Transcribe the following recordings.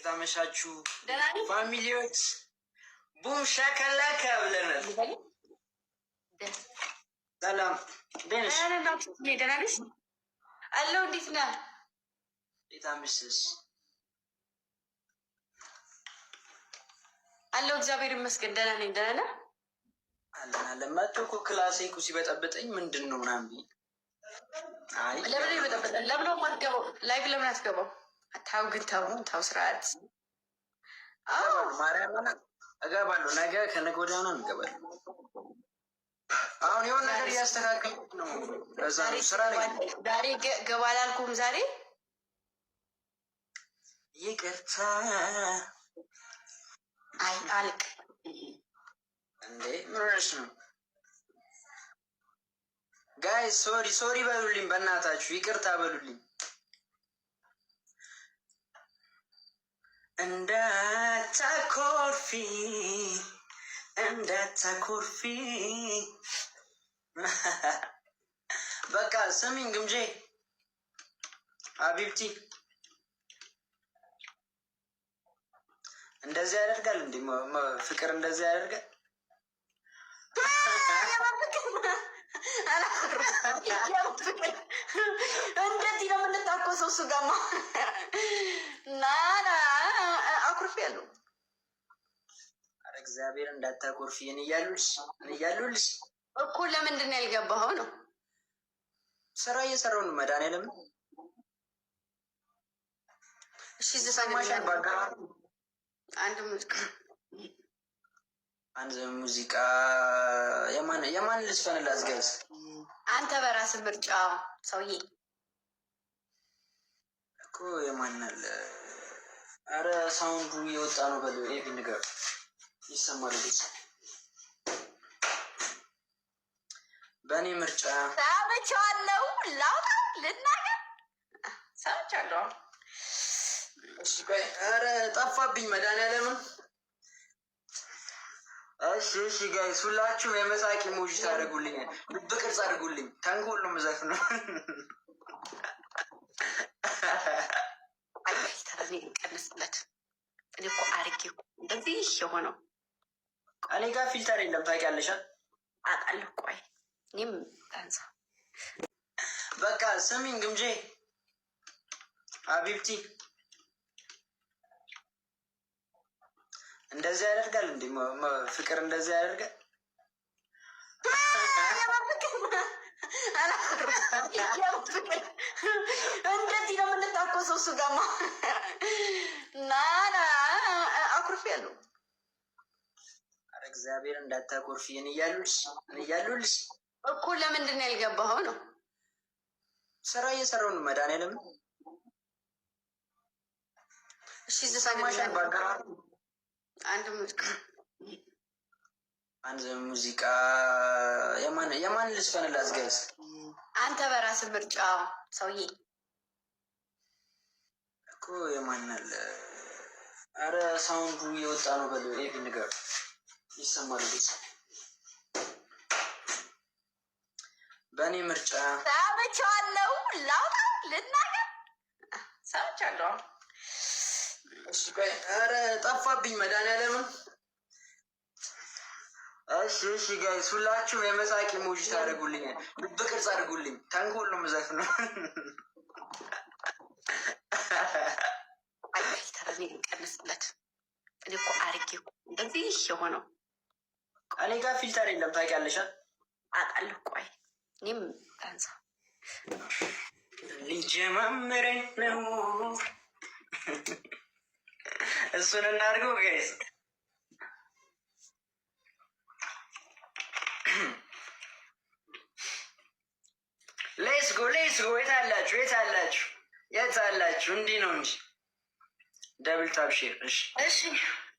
ታመሻችሁ ፋሚሊዎች። ቡም ሻካላካ ብለናል። ሰላም ደህና ነሽ? አለሁ። እንዴት ነህ? እንዴት አመሸሽ? አለሁ። እግዚአብሔር ይመስገን ደህና ነኝ። ደህና ነህ? አለን። መጥቶ እኮ ክላሴ እኮ ሲበጠብጠኝ ምንድን ነው ምናምን ብዬ ለምን ይበጠብጣል? ለምን ማትገባው? ላይቭ ለምን አትገባው? ታው ግን ታው ስርዓት ማርያም እገባለሁ። ነገ ከነገ ወዲያ ነው እንገባለን። አሁን የሆነ ነገር እያስተካከልኩ ነው። ለዛ ነው ስራ ላይ ዛሬ ገባ አላልኩም። ዛሬ ይቅርታ አልቅ እንዴ ምን ሆነሽ ነው? ጋይስ ሶሪ በሉልኝ፣ በእናታችሁ ይቅርታ በሉልኝ። እንዳታኮርፊ በቃ ስሚኝ ግምጄ ሀቢብቲ እንደዚህ ያደርጋል እንዴ? ፍቅር እንደዚህ ያደርጋል? እንደዚህ ነው የምንታኮሰው። እሱ ጋማ አኩርፊ ያለው አረ እግዚአብሔር እንዳታኮርፊ እያሉልሽ እኮ ለምንድን ነው ያልገባኸው? ነው ስራ እየሰራሁ ነው። መድኃኒዓለም እሺ ዘሳማሻል ባጋ አንድ ሙዚቃ የማን ልስፈንላት? ጋይስ አንተ በራስህ ምርጫ ሰውዬ እኮ የማን አለ? አረ ሳውንዱ እየወጣ ነው። በለው ኤቢ ንገር ይሰማል። ቤት በእኔ ምርጫ ሰምቻለሁ። ላውጣ ልናገር ሰምቻለሁ። አረ ጠፋብኝ መድኃኒዓለም። እሺ ጋይስ ሁላችሁም የመሳቂ ኢሞጂ ታደርጉልኝ፣ ልብ ቅርጽ አድርጉልኝ። ተንኮል ነው የምዘፍነው። አይ ተራኔ ቀንስለት። እኔ እኮ አርጌ እንደዚህ የሆነው እኔ ጋር ፊልተር የለም ታውቂያለሽ? አውቃለሁ። ቆይ እኔም ታንሳ በቃ ስሚኝ ግምጄ ሀቢብቲ እንደዚህ ያደርጋል እንዴ? ፍቅር እንደዚህ ያደርጋል? እንደዚህ ነው የምንታኮሰው። እሱ ጋማ አኩርፊ ያለው አረ እግዚአብሔር እንዳታኮርፊ እያሉልሽ እኮ ለምንድን ነው ያልገባኸው? ነው ስራ እየሰራሁ ነው። መድኃኒዓለም እሺ ዘሳማሻል ባጋ አንድ ሙዚቃ የማን ልስፈንላት? ጋይስ አንተ በራስህ ምርጫ ሰውዬ እኮ የማን አለ? አረ ሳውንዱ እየወጣ ነው። በለው ኤቢ ንገር ይሰማል። ቤት በእኔ ምርጫ ሰምቻለሁ። ላውጣ ልናገር ሰምቻለሁ። አረ ጠፋብኝ መድኃኒዓለም። እሺ ጋይስ ሁላችሁም የመሳቂ ኢሞጂ ታደርጉልኝ፣ ልብ ቅርጽ አድርጉልኝ። ተንኮል ነው የምዘፍነው። አይ ተራኔ ቀንስለት። እኔ እኮ አርጌ እንደዚህ የሆነው እኔ ጋር ፊልተር የለም ታውቂያለሽ? አውቃለሁ። ቆይ እኔም ታንሳ ሊጀማምረኝ ነው። እሱን እናድርገው ጋይስ። ሌትስ ጎ የት አላችሁ? እንዲህ ነው እንጂ ደብል ታብ ሼር። እሺ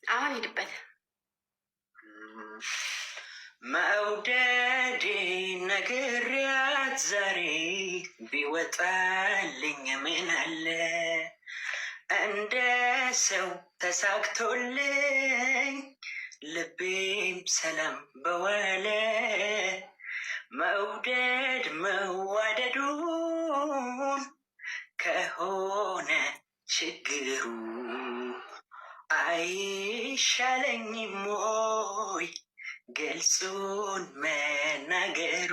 አሁን ሂድበት። መውደዴ ነግሬያት ዛሬ ቢወጣልኝ ምን አለ እንደ ሰው ተሳክቶልኝ ልቤም ሰላም በዋለ መውደድ መዋደዱን ከሆነ ችግሩ አይሻለኝም ሞይ ገልጹን መናገሩ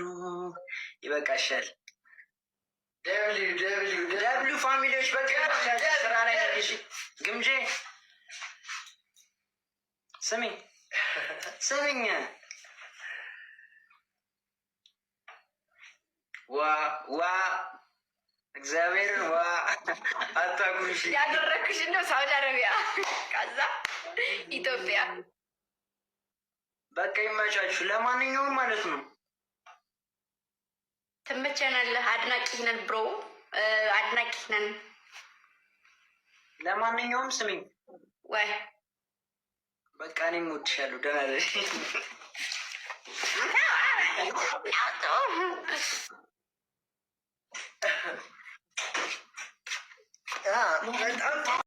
ይበቃሻል። ደብሉ ፋሚሊዎች በቃ ስራ ላይ ግምጄ ስሚኝ ዋ እግዚአብሔርን ዋ አታጉርሽ። ያደረግሽ ነው ሳውዲ አረቢያ ከዛ ኢትዮጵያ። በቃ ይመቻችሁ። ለማንኛውም ማለት ነው ትመቸናለህ። አድናቂህ ነን ብሮ፣ አድናቂህ ነን። ለማንኛውም ስሚኝ ወይ በቃ እኔም እወድሻለሁ። ደህና ነሽ? በጣም